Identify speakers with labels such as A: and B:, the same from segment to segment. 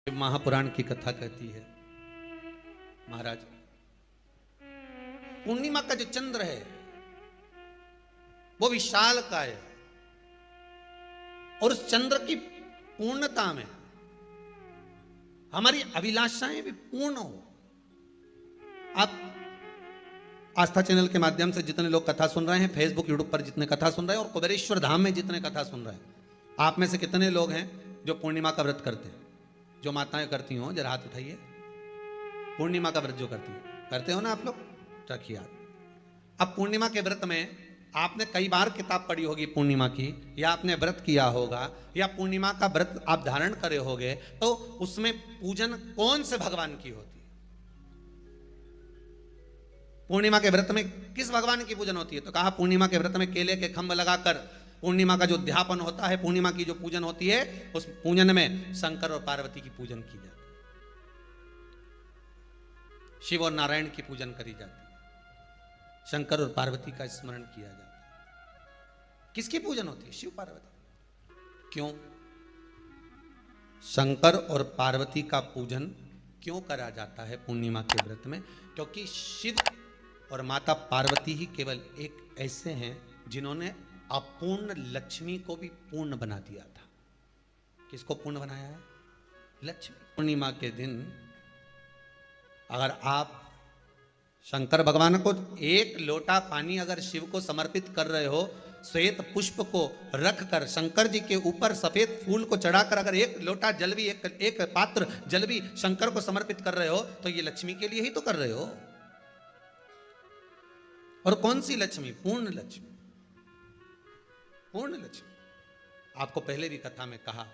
A: महापुराण की कथा कहती है, महाराज पूर्णिमा का जो चंद्र है वो विशाल का है और उस चंद्र की पूर्णता में हमारी अभिलाषाएं भी पूर्ण हो। आप आस्था चैनल के माध्यम से जितने लोग कथा सुन रहे हैं, फेसबुक यूट्यूब पर जितने कथा सुन रहे हैं और कुबेरेश्वर धाम में जितने कथा सुन रहे हैं, आप में से कितने लोग हैं जो पूर्णिमा का व्रत करते हैं? जो माताएं करती हो जरा हाथ उठाइए। पूर्णिमा का व्रत जो करते हो ना आप लोग, रखिए हाथ। अब पूर्णिमा के व्रत में आपने कई बार किताब पढ़ी होगी पूर्णिमा की, या आपने व्रत किया होगा, या पूर्णिमा का व्रत आप धारण करे होगे, तो उसमें पूजन कौन से भगवान की होती है? पूर्णिमा के व्रत में किस भगवान की पूजन होती है? तो कहा पूर्णिमा के व्रत में केले के खंभ लगाकर पूर्णिमा का जो अध्यापन होता है, पूर्णिमा की जो पूजन होती है, उस पूजन में शंकर और पार्वती की पूजन की जाती है, शिव और नारायण की पूजन करी जाती है, शंकर और पार्वती का स्मरण किया जाता है। किसकी पूजन होती है? शिव पार्वती। क्यों शंकर और पार्वती का पूजन क्यों करा जाता है पूर्णिमा के व्रत में? क्योंकि शिव और माता पार्वती ही केवल एक ऐसे हैं जिन्होंने अपूर्ण लक्ष्मी को भी पूर्ण बना दिया था। किसको पूर्ण बनाया है? लक्ष्मी। पूर्णिमा के दिन अगर आप शंकर भगवान को एक लोटा पानी अगर शिव को समर्पित कर रहे हो, श्वेत पुष्प को रखकर शंकर जी के ऊपर सफेद फूल को चढ़ाकर अगर एक लोटा जल भी, एक पात्र जल भी शंकर को समर्पित कर रहे हो, तो ये लक्ष्मी के लिए ही तो कर रहे हो। और कौन सी लक्ष्मी? पूर्ण लक्ष्मी। पूर्ण लक्ष्मी। आपको पहले भी कथा में कहा,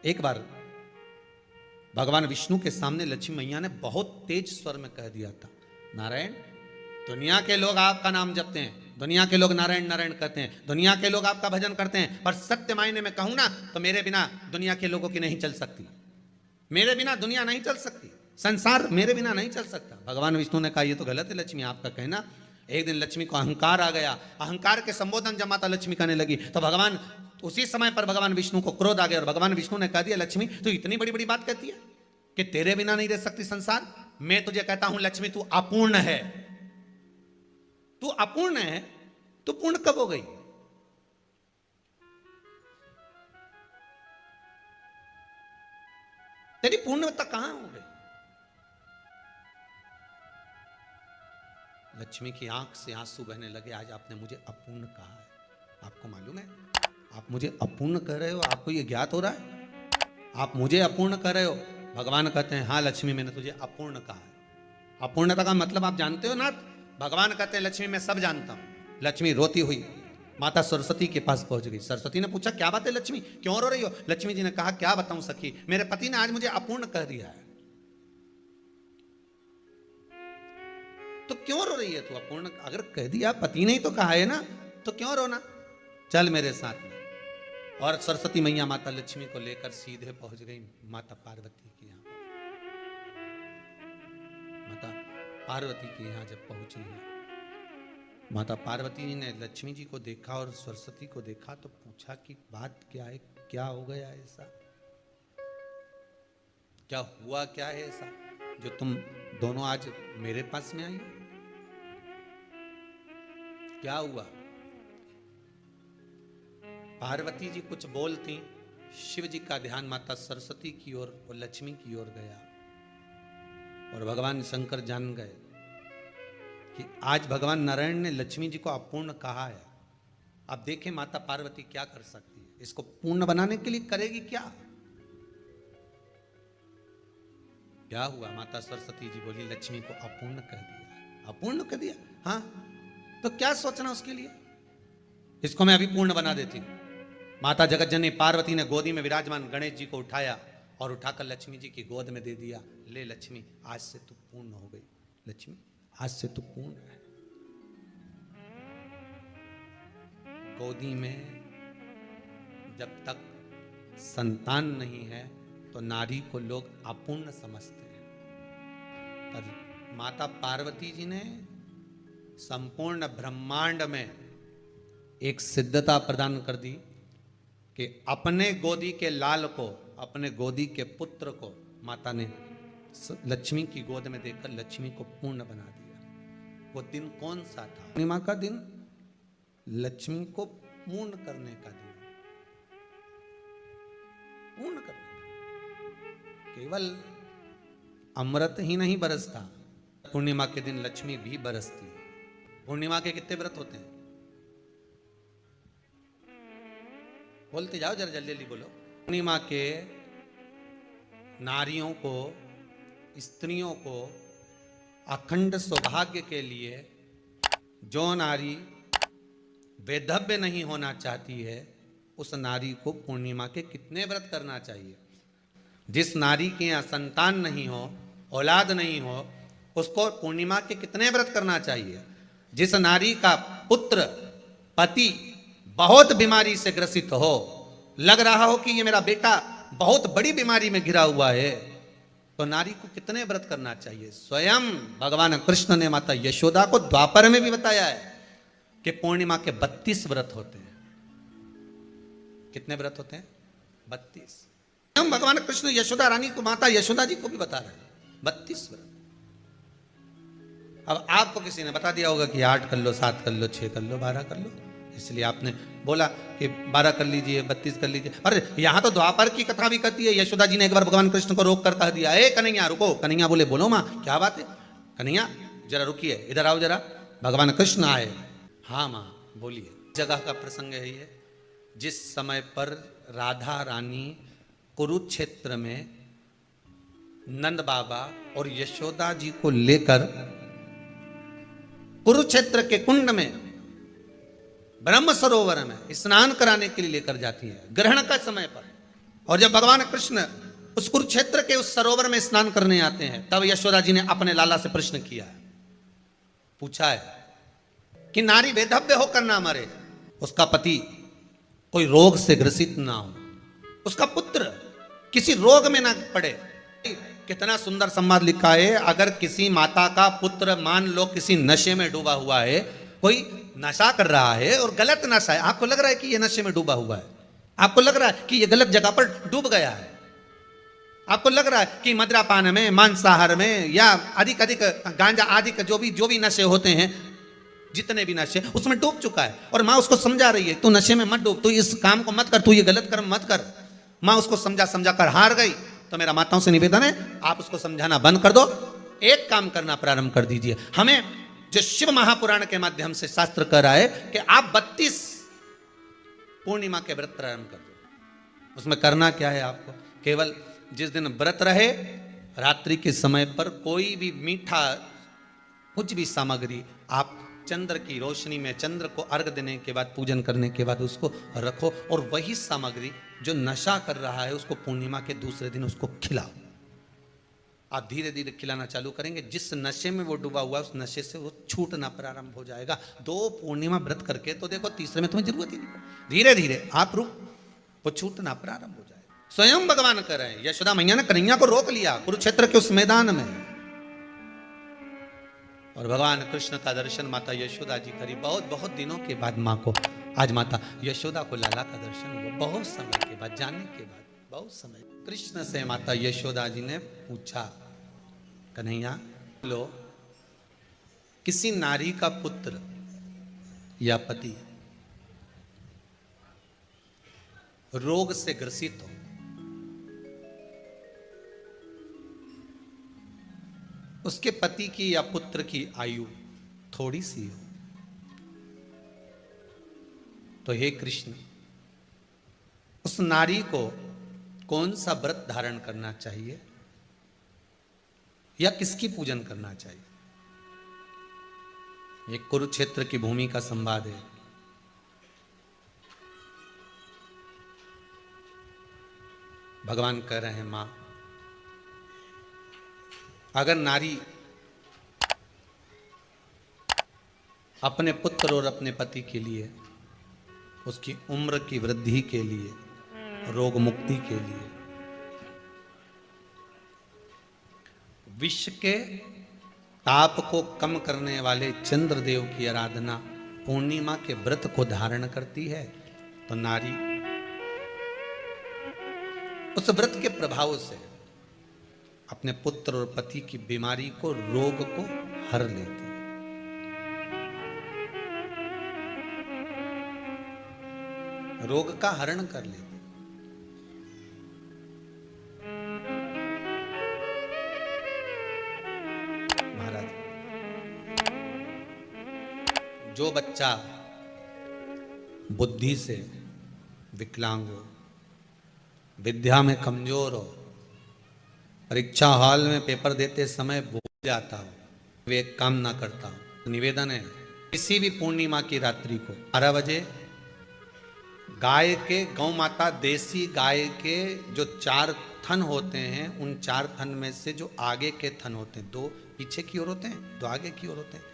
A: एक बार भगवान विष्णु के सामने लक्ष्मी मैया ने बहुत तेज स्वर में कह दिया था, नारायण, दुनिया के लोग आपका नाम जपते हैं, दुनिया के लोग नारायण नारायण कहते हैं, दुनिया के लोग आपका भजन करते हैं, पर सत्य मायने में कहूं ना तो मेरे बिना दुनिया के लोगों की नहीं चल सकती, मेरे बिना दुनिया नहीं चल सकती, संसार मेरे बिना नहीं चल सकता। भगवान विष्णु ने कहा, यह तो गलत है लक्ष्मी आपका कहना। एक दिन लक्ष्मी को अहंकार आ गया, अहंकार के संबोधन जब माता लक्ष्मी करने लगी तो भगवान उसी समय पर भगवान विष्णु को क्रोध आ गया और भगवान विष्णु ने कह दिया, लक्ष्मी तू इतनी बड़ी बड़ी बात कहती है कि तेरे बिना नहीं रह सकती संसार। मैं तुझे कहता हूं लक्ष्मी, तू अपूर्ण है, तू अपूर्ण है, तू पूर्ण कब हो गई? तेरी पूर्णता कहां हो गई? लक्ष्मी की आंख से आंसू बहने लगे। आज आपने मुझे अपूर्ण कहा है, आपको मालूम है आप मुझे अपूर्ण कह रहे हो? आपको यह ज्ञात हो रहा है आप मुझे अपूर्ण कह रहे हो? भगवान कहते हैं, हाँ लक्ष्मी मैंने तुझे अपूर्ण कहा है। अपूर्णता का मतलब आप जानते हो ना? भगवान कहते हैं, लक्ष्मी मैं सब जानता हूं। लक्ष्मी रोती हुई माता सरस्वती के पास पहुंच गई। सरस्वती ने पूछा, क्या बात है लक्ष्मी, क्यों रो रही हो? लक्ष्मी जी ने कहा, क्या बताऊं सखी, मेरे पति ने आज मुझे अपूर्ण कह दिया है। तो क्यों रो रही है तू? अपूर्ण अगर कह दिया, पति ने ही तो कहा है ना, तो क्यों रोना? चल मेरे साथ में। और सरस्वती मैया माता लक्ष्मी को लेकर सीधे पहुंच गई माता पार्वती के यहाँ। माता पार्वती के यहाँ जब पहुंची है, माता पार्वती ने लक्ष्मी जी को देखा और सरस्वती को देखा तो पूछा कि बात क्या है, क्या हो गया ऐसा, क्या हुआ, क्या है ऐसा जो तुम दोनों आज मेरे पास में आई? क्या हुआ? पार्वती जी कुछ बोलती, शिव जी का ध्यान माता सरस्वती की ओर और लक्ष्मी की ओर गया और भगवान शंकर जान गए कि आज भगवान नारायण ने लक्ष्मी जी को अपूर्ण कहा है। अब देखें माता पार्वती क्या कर सकती है, इसको पूर्ण बनाने के लिए करेगी क्या? क्या हुआ? माता सरस्वती जी बोली, लक्ष्मी को अपूर्ण कह दिया। अपूर्ण कह दिया? हाँ, तो क्या सोचना उसके लिए, इसको मैं अभी पूर्ण बना देती हूं। माता जगतजननी पार्वती ने गोदी में विराजमान गणेश जी को उठाया और उठाकर लक्ष्मी जी की गोद में दे दिया। ले लक्ष्मी, आज से तू पूर्ण हो गई। लक्ष्मी आज से तू पूर्ण है। गोदी में जब तक संतान नहीं है तो नारी को लोग अपूर्ण समझते हैं, पर माता पार्वती जी ने संपूर्ण ब्रह्मांड में एक सिद्धता प्रदान कर दी कि अपने गोदी के लाल को, अपने गोदी के पुत्र को माता ने लक्ष्मी की गोद में देखकर लक्ष्मी को पूर्ण बना दिया। वो दिन कौन सा था? पूर्णिमा का दिन, लक्ष्मी को पूर्ण करने का दिन, पूर्ण करने का। केवल अमृत ही नहीं बरसता, पूर्णिमा के दिन लक्ष्मी भी बरसती है। पूर्णिमा के कितने व्रत होते हैं? बोलते जाओ, जरा जल्दी जल्दी बोलो। पूर्णिमा के नारियों को, स्त्रियों को अखंड सौभाग्य के लिए, जो नारी वैधव्य नहीं होना चाहती है, उस नारी को पूर्णिमा के कितने व्रत करना चाहिए? जिस नारी के यहाँ संतान नहीं हो, औलाद नहीं हो, उसको पूर्णिमा के कितने व्रत करना चाहिए? जिस नारी का पुत्र, पति बहुत बीमारी से ग्रसित हो, लग रहा हो कि ये मेरा बेटा बहुत बड़ी बीमारी में घिरा हुआ है, तो नारी को कितने व्रत करना चाहिए? स्वयं भगवान कृष्ण ने माता यशोदा को द्वापर में भी बताया है कि पूर्णिमा के 32 व्रत होते हैं। कितने व्रत होते हैं? 32। हम भगवान कृष्ण यशोदा रानी को, माता यशोदा जी को भी बता रहे हैं 32 व्रत। अब आपको किसी ने बता दिया होगा कि 8 कर लो, 7 कर लो, 6 कर लो, 12 कर लो, इसलिए आपने बोला कि 12 कर लीजिए, 32 कर लीजिए। अरे यहां तो द्वापर की कथा भी कहती है। यशोदा जी ने एक बार भगवान कृष्ण को रोक कर कह दिया, ए कन्हैया रुको। कन्हैया बोले, बोलो माँ क्या बात है? कन्हैया जरा रुकिए, इधर आओ जरा। भगवान कृष्ण आए। हाँ माँ बोलिए। जगह का प्रसंग है ये, जिस समय पर राधा रानी कुरुक्षेत्र में नंद बाबा और यशोदा जी को लेकर कुरुक्षेत्र के कुंड में, ब्रह्म सरोवर में स्नान कराने के लिए लेकर जाती है, ग्रहण का समय पर। और जब भगवान कृष्ण उस कुरुक्षेत्र के उस सरोवर में स्नान करने आते हैं, तब यशोदा जी ने अपने लाला से प्रश्न किया है, पूछा है कि नारी वैधव्य होकर ना मरे, उसका पति कोई रोग से ग्रसित ना हो, उसका पुत्र किसी रोग में ना पड़े। कितना सुंदर संवाद लिखा है। अगर किसी माता का पुत्र मान लो किसी नशे में डूबा हुआ है, कोई नशा कर रहा है और गलत नशा है, आपको लग रहा है कि ये नशे में डूबा हुआ है, आपको लग रहा है कि ये गलत जगह पर डूब गया है, आपको लग रहा है कि मदिरापान में, मांसाहार में या अधिक अधिक गांजा आदि का जो भी नशे होते हैं, जितने भी नशे, उसमें डूब चुका है। और माँ उसको समझा रही है, तू नशे में मत डूब, तू इस काम को मत कर, तू ये गलत कर्म मत कर। माँ उसको समझा कर हार गई। तो मेरा माताओं से निवेदन है, आप उसको समझाना बंद कर दो, एक काम करना प्रारंभ कर दीजिए। हमें जो शिव महापुराण के माध्यम से शास्त्र कह रहा है कि आप 32 पूर्णिमा के व्रत प्रारंभ कर दो। उसमें करना क्या है आपको? केवल जिस दिन व्रत रहे, रात्रि के समय पर कोई भी मीठा, कुछ भी सामग्री आप चंद्र की रोशनी में, चंद्र को अर्घ देने के बाद, पूजन करने के बाद उसको रखो, और वही सामग्री जो नशा कर रहा है उसको पूर्णिमा के दूसरे दिन उसको खिलाओ। आप धीरे धीरे खिलाना चालू करेंगे, जिस नशे में वो डूबा हुआ उस नशे से वो छूटना प्रारंभ हो जाएगा। 2 पूर्णिमा व्रत करके तो देखो, तीसरे में तुम्हें जरूरत ही नहीं। धीरे धीरे आप रुक, वो छूटना प्रारंभ हो जाएगा। स्वयं भगवान कर रहे हैं। यशोदा मैया ने कन्हैया को रोक लिया कुरुक्षेत्र के उस मैदान में, और भगवान कृष्ण का दर्शन माता यशोदा जी करी। बहुत बहुत दिनों के बाद माँ को, आज माता यशोदा को लाला का दर्शन हुआ, बहुत समय के बाद, जाने के बाद बहुत समय। कृष्ण से माता यशोदा जी ने पूछा, कन्हैया लो, किसी नारी का पुत्र या पति रोग से ग्रसित हो, उसके पति की या पुत्र की आयु थोड़ी सी हो, तो हे कृष्ण, उस नारी को कौन सा व्रत धारण करना चाहिए या किसकी पूजन करना चाहिए? ये कुरुक्षेत्र की भूमि का संवाद है। भगवान कह रहे हैं, मां, अगर नारी अपने पुत्र और अपने पति के लिए, उसकी उम्र की वृद्धि के लिए, रोग मुक्ति के लिए, विश्व के ताप को कम करने वाले चंद्रदेव की आराधना, पूर्णिमा के व्रत को धारण करती है, तो नारी उस व्रत के प्रभाव से अपने पुत्र और पति की बीमारी को, रोग को हर लेती है। रोग का हरण कर लेती। महाराज, जो बच्चा बुद्धि से विकलांग हो, विद्या में कमजोर हो, परीक्षा हॉल में पेपर देते समय भूल जाता हो, वे काम ना करता हो, तो निवेदन है किसी भी पूर्णिमा की रात्रि को 12 बजे गाय के, गौ माता देसी गाय के जो 4 थन होते हैं, उन 4 थन में से जो आगे के थन होते हैं, 2 पीछे की ओर होते हैं, 2 आगे की ओर होते हैं,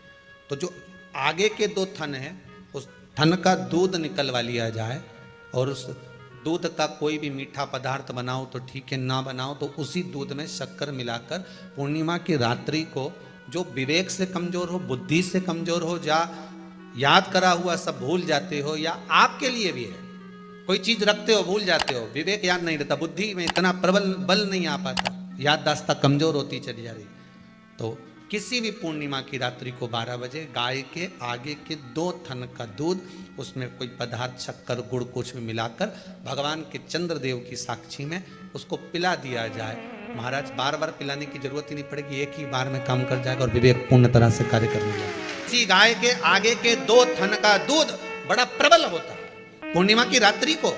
A: तो जो आगे के 2 थन हैं उस थन का दूध निकलवा लिया जाए और उस दूध का कोई भी मीठा पदार्थ बनाओ तो ठीक है, ना बनाओ तो उसी दूध में शक्कर मिलाकर पूर्णिमा की रात्रि को, जो विवेक से कमजोर हो, बुद्धि से कमजोर हो, या याद करा हुआ सब भूल जाते हो, या आपके लिए भी है कोई चीज रखते हो भूल जाते हो, विवेक याद नहीं रहता, बुद्धि में इतना प्रबल बल नहीं आ पाता, याददाश्त कमजोर होती चली जा रही, तो किसी भी पूर्णिमा की रात्रि को 12 बजे गाय के आगे के 2 थन का दूध, उसमें कोई पदार्थ, शक्कर, गुड़ कुछ भी मिलाकर भगवान के चंद्रदेव की साक्षी में उसको पिला दिया जाए। महाराज, बार बार पिलाने की जरूरत ही नहीं पड़ेगी, एक ही बार में काम कर जाएगा और विवेक पूर्ण तरह से कार्य करने लगेगा। इसी गाय के आगे के 2 थन का दूध बड़ा प्रबल होता है। पूर्णिमा की रात्रि को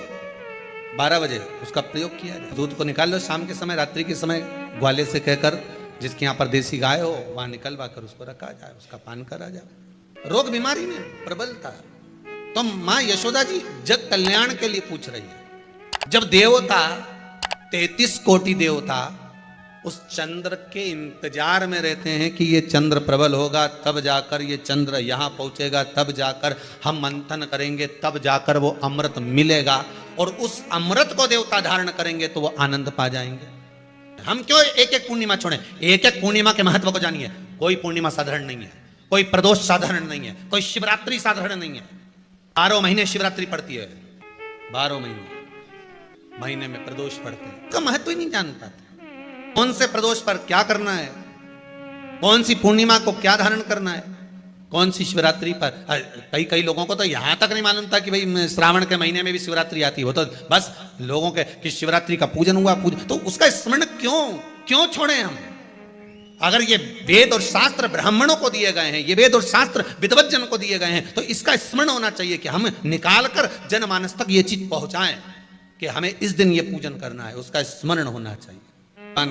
A: 12 बजे उसका प्रयोग किया जाए। दूध को निकाल लो शाम के समय, रात्रि के समय ग्वाले से कहकर, जिसके यहाँ पर देसी गाय हो वहां निकलवा कर उसको रखा जाए, उसका पान करा जाए। रोग बीमारी में प्रबलता, तो मां यशोदा जी जग कल्याण के लिए पूछ रही है। जब देवता 33 कोटि देवता उस चंद्र के इंतजार में रहते हैं कि ये चंद्र प्रबल होगा, तब जाकर ये चंद्र यहाँ पहुंचेगा, तब जाकर हम मंथन करेंगे, तब जाकर वो अमृत मिलेगा, और उस अमृत को देवता धारण करेंगे तो वो आनंद पा जाएंगे। हम क्यों एक एक पूर्णिमा छोड़ें? एक एक पूर्णिमा के महत्व को जानिए। कोई पूर्णिमा साधारण नहीं है, कोई प्रदोष साधारण नहीं है, कोई शिवरात्रि साधारण नहीं है। 12 महीने शिवरात्रि पड़ती है, 12 महीने में प्रदोष पड़ते हैं, का महत्व ही नहीं जान पाते। कौन से प्रदोष पर क्या करना है, कौन सी पूर्णिमा को क्या धारण करना है, कौन सी शिवरात्रि पर। कई लोगों को तो यहां तक नहीं मालूम था कि भाई श्रावण के महीने में भी शिवरात्रि आती है। वो तो बस लोगों के कि शिवरात्रि का पूजन हुआ, तो उसका स्मरण क्यों छोड़े हम? अगर ये वेद और शास्त्र ब्राह्मणों को दिए गए हैं, ये वेद और शास्त्र विद्वज्जन को दिए गए हैं, तो इसका स्मरण होना चाहिए कि हम निकाल कर जनमानस तक ये चीज पहुंचाएं कि हमें इस दिन ये पूजन करना है, उसका स्मरण होना चाहिए। भगवान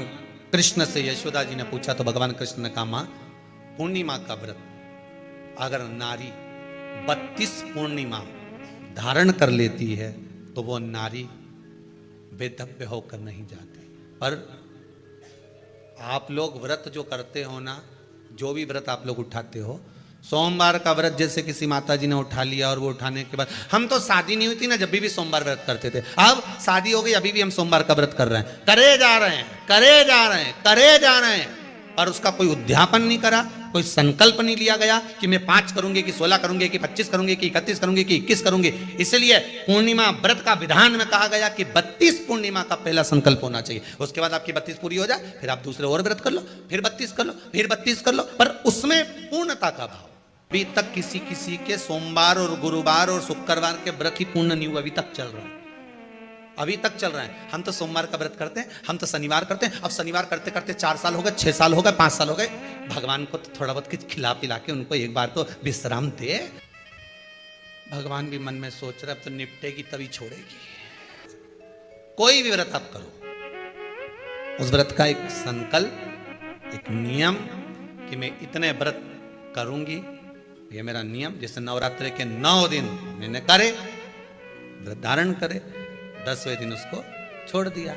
A: कृष्ण से यशोदा जी ने पूछा तो भगवान कृष्ण ने कहा, मां, पूर्णिमा का व्रत अगर नारी 32 पूर्णिमा धारण कर लेती है तो वो नारी बेधव्य होकर नहीं जाती। पर आप लोग व्रत जो करते हो ना, जो भी व्रत आप लोग उठाते हो, सोमवार का व्रत जैसे किसी माता जी ने उठा लिया और वो उठाने के बाद, हम तो शादी नहीं हुई थी ना जब भी सोमवार व्रत करते थे, अब शादी हो गई अभी भी हम सोमवार का व्रत कर रहे हैं, करे जा रहे हैं, और उसका कोई उद्यापन नहीं करा, कोई संकल्प नहीं लिया गया कि मैं 5 करूंगी कि 16 करूंगी कि 25 करूंगी कि 31 करूंगी कि 21 करूंगी। इसलिए पूर्णिमा व्रत का विधान में कहा गया कि 32 पूर्णिमा का पहला संकल्प होना चाहिए। उसके बाद आपकी 32 पूरी हो जाए, फिर आप दूसरे और व्रत कर लो, फिर 32 कर लो, फिर 32 कर लो, पर उसमें पूर्णता का भाव। अभी तक किसी के सोमवार और गुरुवार और शुक्रवार के व्रत ही पूर्ण नहीं हुआ, अभी तक चल रहा है, अभी तक चल रहा है। हम तो सोमवार का व्रत करते हैं, हम तो शनिवार करते हैं, अब शनिवार करते करते 4 साल हो गए, 6 साल हो गए, 5 साल हो गए। भगवान को तो थोड़ा बहुत कुछ खिला पिला के उनको एक बार तो विश्राम दे। भगवान भी मन में सोच रहे अब तो निपटेगी तभी छोड़ेगी। कोई भी व्रत आप करो, उस व्रत का एक संकल्प, एक नियम कि मैं इतने व्रत करूंगी, ये मेरा नियम। जैसे नवरात्रि के 9 दिन मैंने करे, व्रत धारण करे, 10वें दिन उसको छोड़ दिया।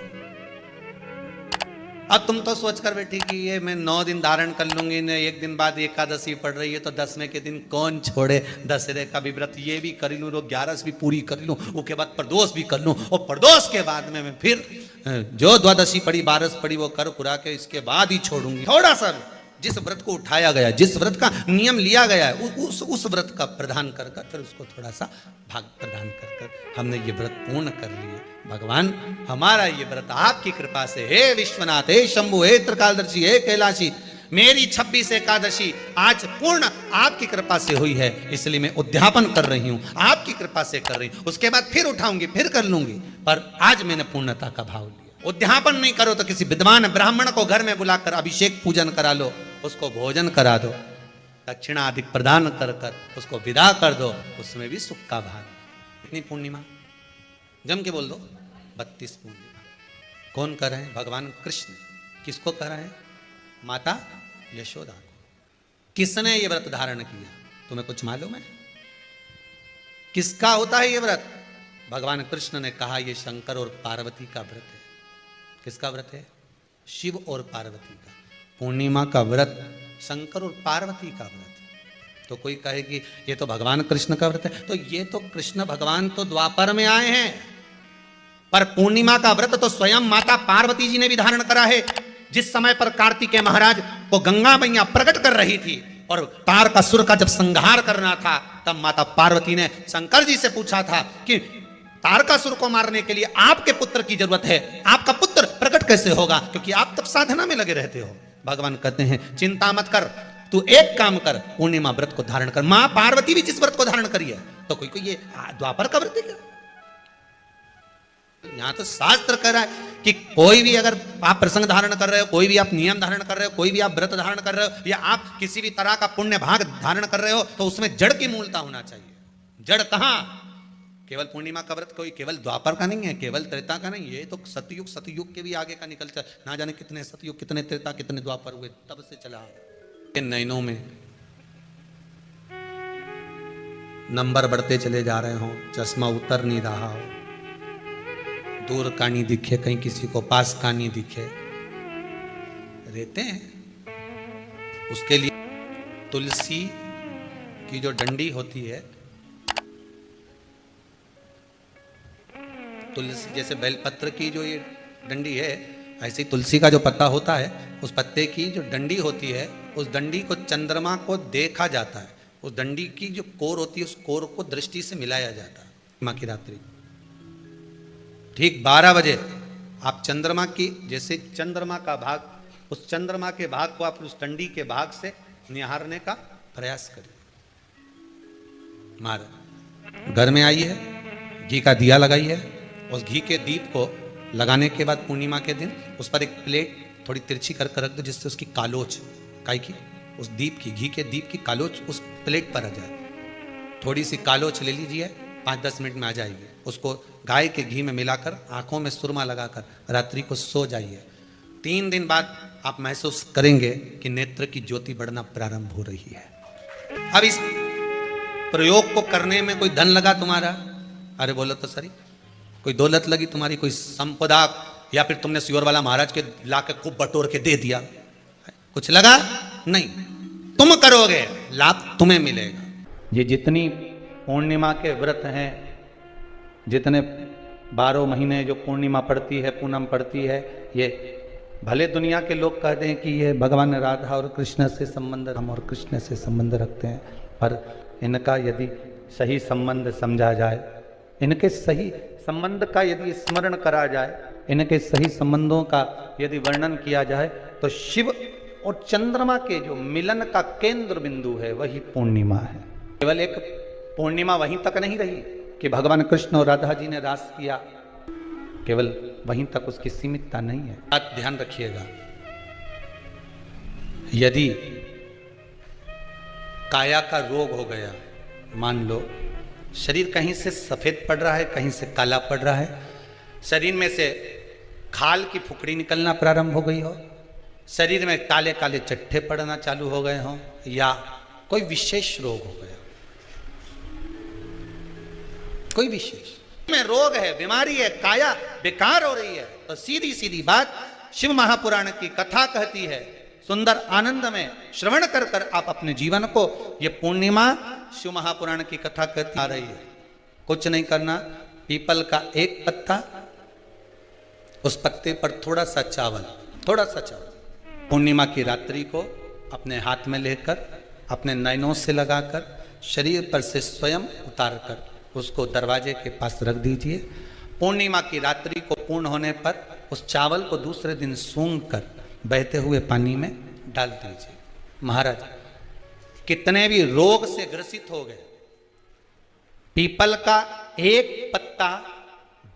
A: अब तुम तो सोच कर बैठी कि ये मैं 9 दिन धारण कर लूंगी, ने 1 दिन बाद एकादशी पड़ रही है तो 10वें के दिन कौन छोड़े, दशहरे का भी व्रत ये भी कर लूँ, 11 भी पूरी कर लूँ, उसके बाद प्रदोष भी कर लूँ, और प्रदोष के बाद में मैं फिर जो द्वादशी पड़ी, 12 पड़ी वो कर पुरा के इसके बाद ही छोड़ूंगी। थोड़ा सा जिस व्रत को उठाया गया, जिस व्रत का नियम लिया गया है, उस व्रत का प्रदान कर कर फिर उसको थोड़ा सा भाग प्रदान कर कर हमने ये व्रत पूर्ण कर लिया। भगवान हमारा ये व्रत आपकी कृपा से, हे विश्वनाथ, हे शंभु, हे त्रिकालदर्शी, हे कैलाशी, मेरी 26 एकादशी आज पूर्ण आपकी कृपा से हुई है, इसलिए मैं उद्यापन कर रही हूं, आपकी कृपा से कर रही हूं। उसके बाद फिर उठाऊंगी, फिर कर लूंगी, पर आज मैंने पूर्णता का भाव लिया। उद्यापन नहीं करो तो किसी विद्वान ब्राह्मण को घर में बुलाकर अभिषेक पूजन करा लो, उसको भोजन करा दो, दक्षिणा अधिक प्रदान कर कर उसको विदा कर दो, उसमें भी सुख का भाग। इतनी पूर्णिमा जम के बोल दो, 32 पूर्णिमा। कौन कर रहे हैं? भगवान कृष्ण। किसको कर रहे हैं? माता यशोदा को। किसने ये व्रत धारण किया? तुम्हें कुछ मालूम है किसका होता है ये व्रत? भगवान कृष्ण ने कहा ये शंकर और पार्वती का व्रत है। किसका व्रत है? शिव और पार्वती का। पूर्णिमा का व्रत शंकर और पार्वती का व्रत। तो कोई कहे कि ये तो भगवान कृष्ण का व्रत है, तो ये तो कृष्ण भगवान तो द्वापर में आए हैं, पर पूर्णिमा का व्रत तो स्वयं माता पार्वती जी ने भी धारण करा है। जिस समय पर कार्तिकेय महाराज को गंगा मैया प्रकट कर रही थी और तारकासुर का जब संहार करना था, तब माता पार्वती ने शंकर जी से पूछा था कि तारकासुर को मारने के लिए आपके पुत्र की जरूरत है, आपका पुत्र प्रकट कैसे होगा, क्योंकि आप तब साधना में लगे रहते हो। भगवान कहते हैं चिंता मत कर, तू एक काम कर, पूर्णिमा व्रत को धारण कर। मां पार्वती भी जिस व्रत को धारण करी है, तो कोई ये द्वापर का व्रत है क्या? यहां तो शास्त्र कह रहा है कि कोई भी अगर आप प्रसंग धारण कर रहे हो, कोई भी आप नियम धारण कर रहे हो, कोई भी आप व्रत धारण कर रहे हो, या आप किसी भी तरह का पुण्य भाग धारण कर रहे हो, तो उसमें जड़ की मूलता होना चाहिए। जड़ कहां? केवल पूर्णिमा का व्रत कोई केवल द्वापर का नहीं है, केवल त्रेता का नहीं, ये तो सतयुग के भी आगे का निकल चल, ना जाने कितने सतयुग, कितने त्रेता, कितने द्वापर हुए, तब से चला। नैनों में नंबर बढ़ते चले जा रहे हो, चश्मा उतर नहीं रहा हो, दूर का नहीं दिखे, कहीं किसी को पास का नहीं दिखे, रहते हैं। उसके लिए तुलसी की जो डंडी होती है, तुलसी जैसे बेलपत्र की जो ये डंडी है, ऐसे ही तुलसी का जो पत्ता होता है, उस पत्ते की जो डंडी होती है, उस डंडी को चंद्रमा को देखा जाता है। उस डंडी की जो कोर होती है, उस कोर को दृष्टि से मिलाया जाता है। माँ की रात्रि ठीक 12 बजे आप चंद्रमा की, जैसे चंद्रमा का भाग, उस चंद्रमा के भाग को आप उस डंडी के भाग से निहारने का प्रयास करिए। मार घर में आई है, घी का दिया लगाई है, उस घी के दीप को लगाने के बाद पूर्णिमा के दिन उस पर एक प्लेट थोड़ी तिरछी कर रख दो, जिससे उसकी कालोच काई की, उस दीप की, घी के दीप की कालोच उस प्लेट पर आ जाए। थोड़ी सी कालोच ले लीजिए, 5-10 मिनट में आ जाएगी। उसको गाय के घी में मिलाकर आंखों में सुरमा लगाकर रात्रि को सो जाइए। 3 दिन बाद आप महसूस करेंगे कि नेत्र की ज्योति बढ़ना प्रारंभ हो रही है। अब इस प्रयोग को करने में कोई धन लगा तुम्हारा? अरे बोलो तो सही, कोई दौलत लगी तुम्हारी, कोई संपदा, या फिर तुमने सियोर वाला महाराज के लाके खूब बटोर के दे दिया, कुछ लगा? नहीं। तुम करोगे, लाभ तुम्हें मिलेगा। ये जितनी पूर्णिमा के व्रत हैं, जितने 12 महीने जो पूर्णिमा पड़ती है, पूनम पड़ती है, ये भले दुनिया के लोग कहते हैं कि ये भगवान राधा और कृष्ण से संबंध, हम और कृष्ण से संबंध रखते हैं, पर इनका यदि सही संबंध समझा जाए, इनके सही संबंध का यदि स्मरण करा जाए, इनके सही संबंधों का यदि वर्णन किया जाए, तो शिव और चंद्रमा के जो मिलन का केंद्र बिंदु है वही पूर्णिमा है। केवल एक पूर्णिमा वहीं तक नहीं रही कि भगवान कृष्ण और राधा जी ने रास किया, केवल वहीं तक उसकी सीमितता नहीं है। बात ध्यान रखिएगा, यदि काया का रोग हो गया, मान लो शरीर कहीं से सफेद पड़ रहा है, कहीं से काला पड़ रहा है, शरीर में से खाल की फुकड़ी निकलना प्रारंभ हो गई हो, शरीर में काले काले चट्टे पड़ना चालू हो गए हों, या कोई विशेष रोग हो गया, कोई विशेष में रोग है, बीमारी है, काया बेकार हो रही है, तो सीधी सीधी बात शिव महापुराण की कथा कहती है, सुंदर आनंद में श्रवण कर कर आप अपने जीवन को, ये पूर्णिमा शिव महापुराण की कथा कहती आ रही है। कुछ नहीं करना, पीपल का एक पत्ता, उस पत्ते पर थोड़ा सा चावल, पूर्णिमा की रात्रि को अपने हाथ में लेकर अपने नयनों से लगाकर शरीर पर से स्वयं उतार कर उसको दरवाजे के पास रख दीजिए। पूर्णिमा की रात्रि को पूर्ण होने पर उस चावल को दूसरे दिन सूंघ कर बहते हुए पानी में डाल दीजिए। महाराज कितने भी रोग से ग्रसित हो गए, पीपल का एक पत्ता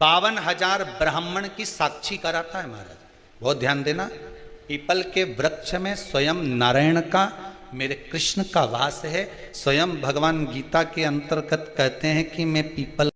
A: 52,000 ब्राह्मण की साक्षी कराता है। महाराज बहुत ध्यान देना, पीपल के वृक्ष में स्वयं नारायण का, मेरे कृष्ण का वास है। स्वयं भगवान गीता के अंतर्गत कहते हैं कि मैं पीपल